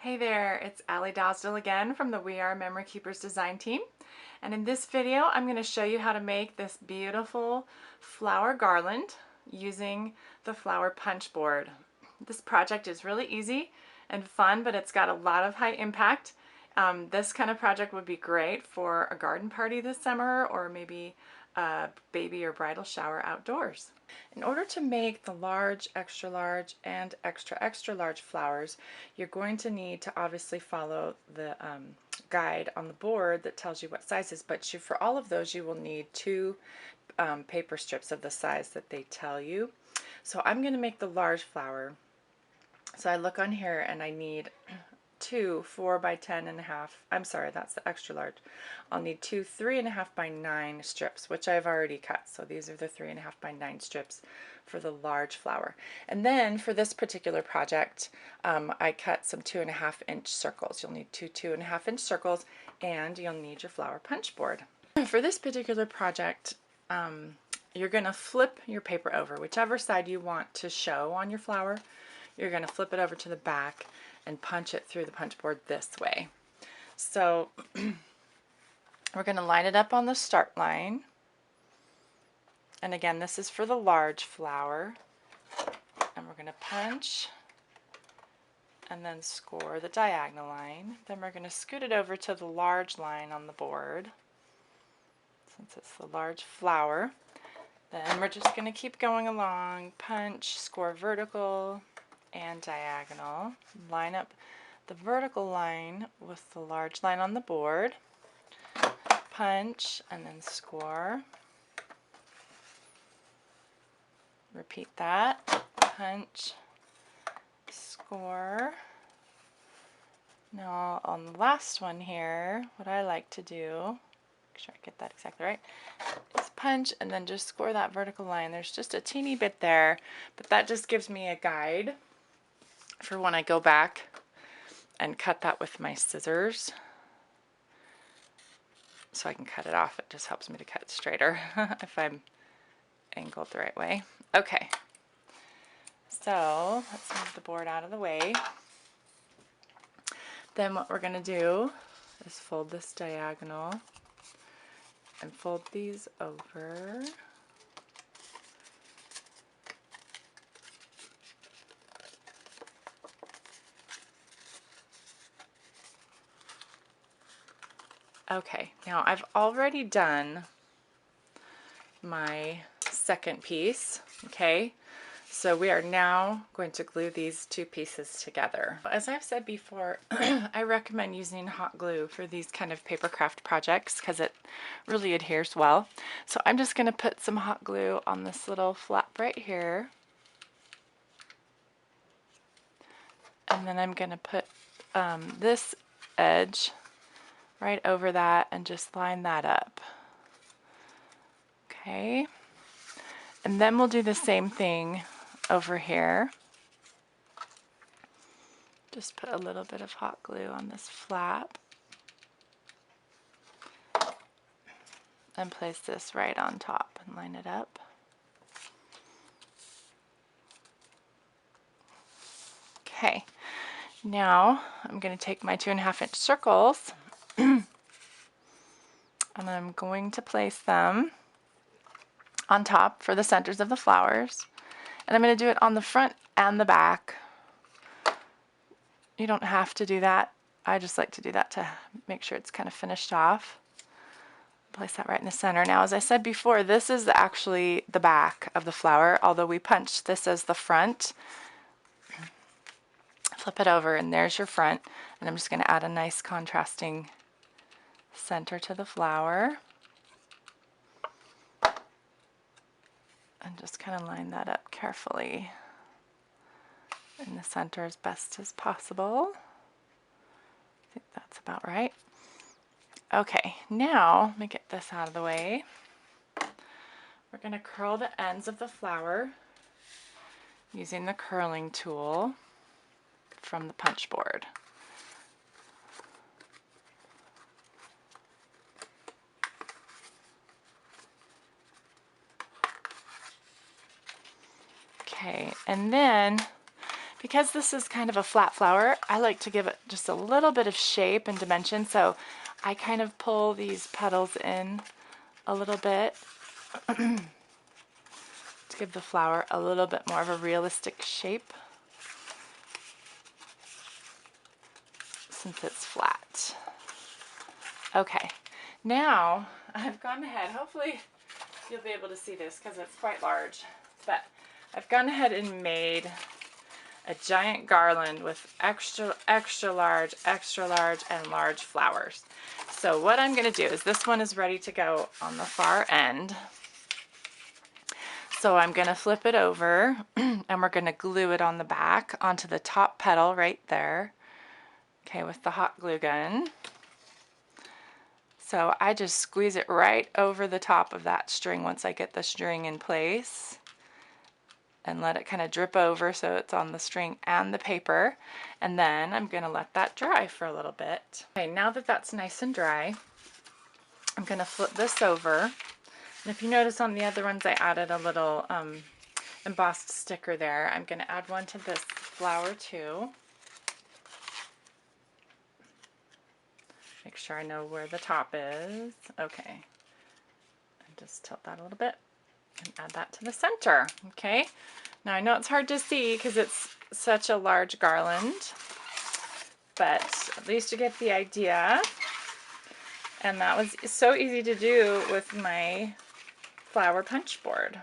Hey there, it's Aly Dosdall again from the We Are Memory Keepers design team. And in this video, I'm going to show you how to make this beautiful flower garland using the flower punch board. This project is really easy and fun, but it's got a lot of high impact. This kind of project would be great for a garden party this summer or maybe a baby or bridal shower outdoors. In order to make the large, extra large, and extra extra large flowers, you're going to need to obviously follow the guide on the board that tells you what sizes, but for all of those you will need two paper strips of the size that they tell you. So I'm going to make the large flower. So I look on here and I need two 4 by 10.5. I'm sorry, that's the extra large. I'll need two 3.5 by 9 strips, which I've already cut. So these are the 3.5 by 9 strips for the large flower. And then for this particular project, I cut some 2.5-inch circles. You'll need two 2.5-inch circles, and you'll need your flower punch board. For this particular project, you're going to flip your paper over, whichever side you want to show on your flower. You're going to flip it over to the back and punch it through the punch board this way. So we're going to line it up on the start line. And again, this is for the large flower. And we're going to punch and then score the diagonal line. Then we're going to scoot it over to the large line on the board, since it's the large flower. Then we're just going to keep going along, punch, score vertical and diagonal. Line up the vertical line with the large line on the board, punch, and then score. Repeat that, punch, score. Now on the last one here, what I like to do, make sure I get that exactly right, is punch and then just score that vertical line. There's just a teeny bit there, but that just gives me a guide for when I go back and cut that with my scissors, so I can cut it off. It just helps me to cut straighter if I'm angled the right way. Okay, so let's move the board out of the way. Then what we're going to do is fold this diagonal and fold these over. Okay, now I've already done my second piece, okay? So we are now going to glue these two pieces together. As I've said before, I recommend using hot glue for these kind of paper craft projects because it really adheres well. So I'm just going to put some hot glue on this little flap right here. And then I'm going to put this edge right over that and just line that up. Okay, and then we'll do the same thing over here. Just put a little bit of hot glue on this flap and place this right on top and line it up. Okay, now I'm going to take my 2.5-inch circles and I'm going to place them on top for the centers of the flowers. And I'm going to do it on the front and the back. You don't have to do that. I just like to do that to make sure it's kind of finished off. Place that right in the center. Now, as I said before, this is actually the back of the flower, although we punched this as the front. Flip it over and there's your front. And I'm just going to add a nice contrasting center to the flower. And just kind of line that up carefully in the center as best as possible. I think that's about right. Okay, now let me get this out of the way. We're going to curl the ends of the flower using the curling tool from the punch board. Okay, and then Because this is kind of a flat flower, I like to give it just a little bit of shape and dimension, so I kind of pull these petals in a little bit to give the flower a little bit more of a realistic shape since it's flat. Okay, now I've gone ahead, hopefully you'll be able to see this because it's quite large, but I've gone ahead and made a giant garland with extra large, and large flowers. So what I'm going to do is, this one is ready to go on the far end. So I'm going to flip it over and we're going to glue it on the back onto the top petal right there. Okay, with the hot glue gun. So I just squeeze it right over the top of that string once I get the string in place, and let it kind of drip over so it's on the string and the paper. And then I'm going to let that dry for a little bit. Okay, now that that's nice and dry, I'm going to flip this over. And if you notice on the other ones, I added a little embossed sticker there. I'm going to add one to this flower too. Make sure I know where the top is. Okay. And just tilt that a little bit and add that to the center. Okay. Now I know it's hard to see because it's such a large garland, but at least you get the idea. And that was so easy to do with my flower punch board.